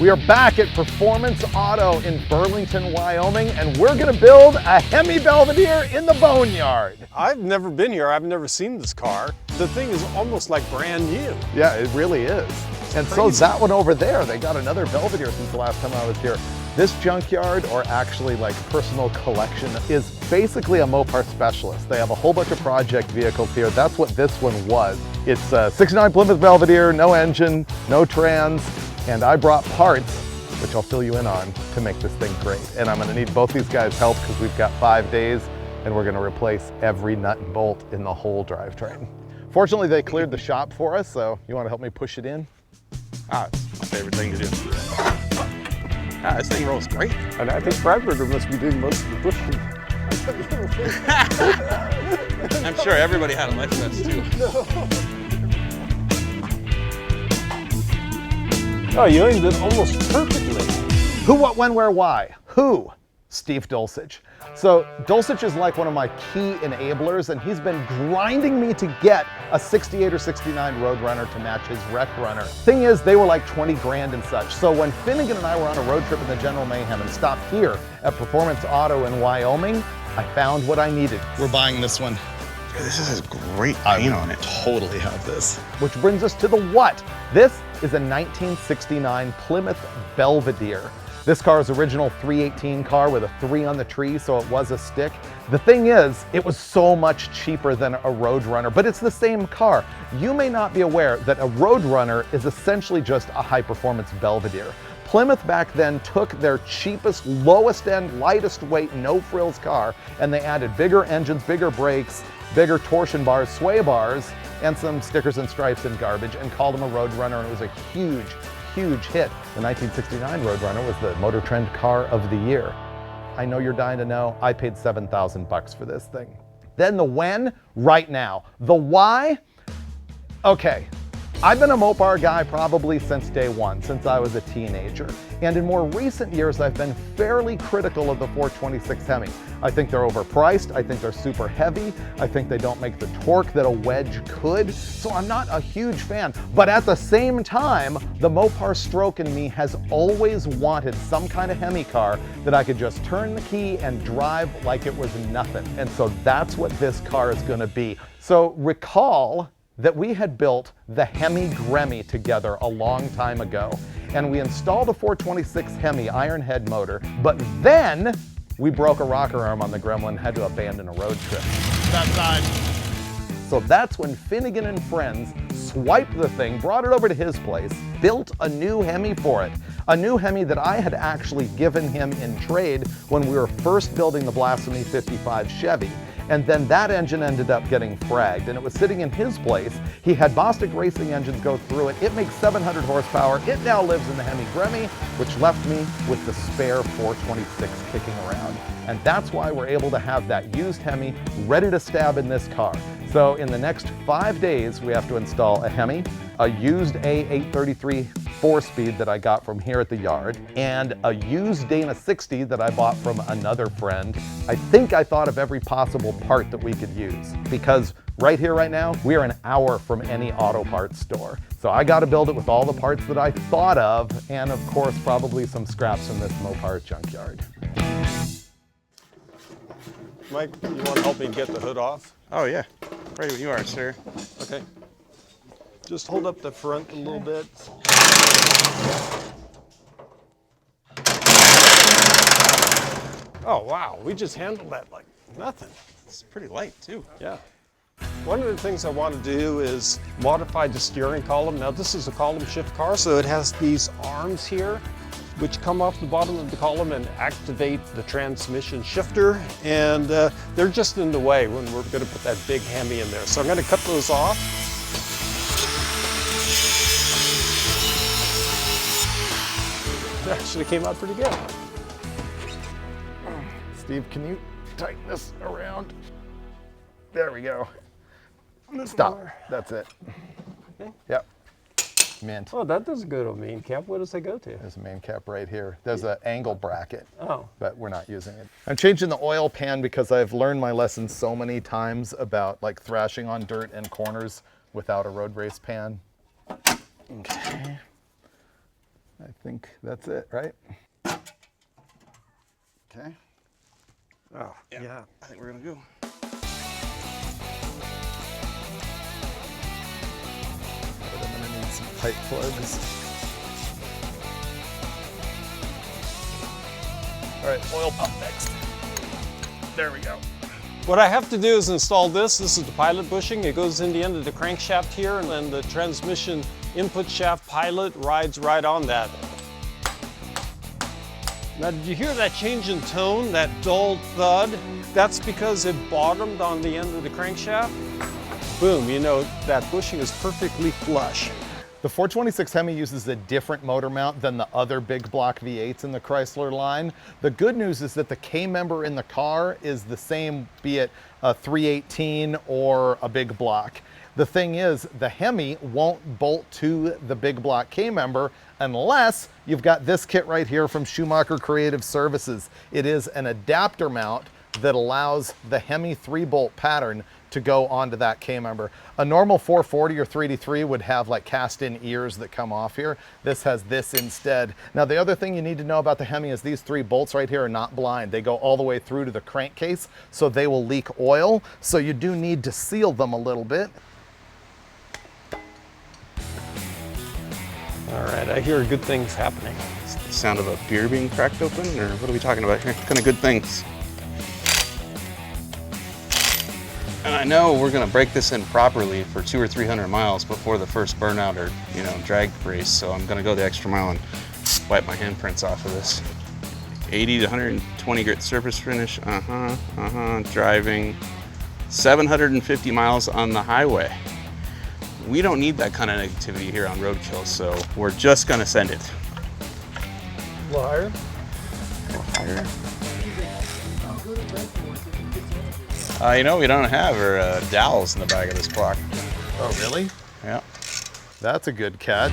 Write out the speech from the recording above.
We are back at Performance Auto in Burlington, Wyoming, and we're gonna build a Hemi Belvedere in the Boneyard. I've never been here, I've never seen this car. The thing is almost like brand new. Yeah, it really is. And so that one over there, they got another Belvedere since the last time I was here. This junkyard, or actually like personal collection, is basically a Mopar specialist. They have a whole bunch of project vehicles here. That's what this one was. It's a 69 Plymouth Belvedere, no engine, no trans, and I brought parts, which I'll fill you in on, to make this thing great. And I'm gonna need both these guys' help because we've got 5 days and we're gonna replace every nut and bolt in the whole drivetrain. Fortunately, they cleared the shop for us, so you wanna help me push it in? Ah, it's my favorite thing to do. Ah, this thing rolls great. And I think Bradburger must be doing most of the pushing. I'm sure everybody had a life vest too. Oh, you aimed it almost perfectly. Who, what, when, where, why? Who? Steve Dulcich. So Dulcich is like one of my key enablers, and he's been grinding me to get a 68 or 69 Roadrunner to match his Rec Runner. Thing is, they were like 20 grand and such. So when Finnegan and I were on a road trip in the General Mayhem and stopped here at Performance Auto in Wyoming, I found what I needed. We're buying this one. This is great paint on it. Totally have this. Which brings us to the what. This is a 1969 Plymouth Belvedere. This car's original 318 car with a 3 on the tree, so it was a stick. The thing is, it was so much cheaper than a Roadrunner, but it's the same car. You may not be aware that a Roadrunner is essentially just a high-performance Belvedere. Plymouth back then took their cheapest, lowest end, lightest weight, no frills car, and they added bigger engines, bigger brakes, bigger torsion bars, sway bars, and some stickers and stripes and garbage, and called them a Roadrunner, and it was a huge hit. The 1969 Roadrunner was the MotorTrend Car of the Year. I know you're dying to know, I paid $7,000 for this thing. Then the when, right now. The why, okay. I've been a Mopar guy probably since day one, since I was a teenager. And in more recent years, I've been fairly critical of the 426 Hemi. I think they're overpriced, I think they're super heavy, I think they don't make the torque that a wedge could, so I'm not a huge fan. But at the same time, the Mopar stroke in me has always wanted some kind of Hemi car that I could just turn the key and drive like it was nothing. And so that's what this car is gonna be. So recall that we had built the Hemi Gremmy together a long time ago, and we installed a 426 Hemi iron head motor, but then we broke a rocker arm on the Gremlin and had to abandon a road trip. That side. So that's when Finnegan and friends swiped the thing, brought it over to his place, built a new Hemi for it. A new Hemi that I had actually given him in trade when we were first building the Blasphemy 55 Chevy. And then that engine ended up getting fragged, and it was sitting in his place. He had Bostic Racing engines go through it. It makes 700 horsepower. It now lives in the Hemi Gremmy, which left me with the spare 426 kicking around. And that's why we're able to have that used Hemi ready to stab in this car. So in the next 5 days, we have to install a Hemi, a used A833 4-speed that I got from here at the yard, and a used Dana 60 that I bought from another friend. I think I thought of every possible part that we could use, because right here, right now, we are an hour from any auto parts store. So I got to build it with all the parts that I thought of, and of course, probably some scraps from this Mopar junkyard. Mike, you want to help me get the hood off? Oh yeah, right where you are, sir. Okay. Just hold up the front a little bit. Oh wow, we just handled that like nothing. It's pretty light too. Yeah. One of the things I want to do is modify the steering column. Now this is a column shift car, so it has these arms here which come off the bottom of the column and activate the transmission shifter, and they're just in the way when we're going to put that big Hemi in there. So I'm going to cut those off. It actually came out pretty good. Steve, can you tighten this around? There we go. Stop. That's it. Okay. Yep. Mint. Oh, that doesn't go to a main cap. What does that go to? There's a main cap right here. There's an angle bracket, Oh. but we're not using it. I'm changing the oil pan because I've learned my lesson so many times about like thrashing on dirt and corners without a road race pan. Okay. I think that's it, right? Okay. Oh, yeah. I think we're gonna go. But I'm gonna need some pipe plugs. All right, oil pump next. There we go. What I have to do is install this. This is the pilot bushing. It goes in the end of the crankshaft here, and then the transmission input shaft pilot rides right on that. Now, did you hear that change in tone, that dull thud? That's because it bottomed on the end of the crankshaft. Boom, you know, that bushing is perfectly flush. The 426 Hemi uses a different motor mount than the other big block V8s in the Chrysler line. The good news is that the K-member in the car is the same, be it a 318 or a big block. The thing is, the Hemi won't bolt to the big block K-member unless you've got this kit right here from Schumacher Creative Services. It is an adapter mount that allows the Hemi 3-bolt pattern to go onto that K-member. A normal 440 or 383 would have like cast-in ears that come off here. This has this instead. Now, the other thing you need to know about the Hemi is these 3 bolts right here are not blind. They go all the way through to the crankcase, so they will leak oil. So you do need to seal them a little bit. All right, I hear good things happening. Is the sound of a beer being cracked open, or what are we talking about here? What kind of good things? And I know we're gonna break this in properly for 200 or 300 miles before the first burnout or, you know, drag race. So I'm gonna go the extra mile and wipe my handprints off of this. 80 to 120 grit surface finish, driving 750 miles on the highway. We don't need that kind of negativity here on Roadkill, so we're just gonna send it. A little higher? A little higher. You know, we don't have our dowels in the back of this clock. Oh, really? Yeah. That's a good catch.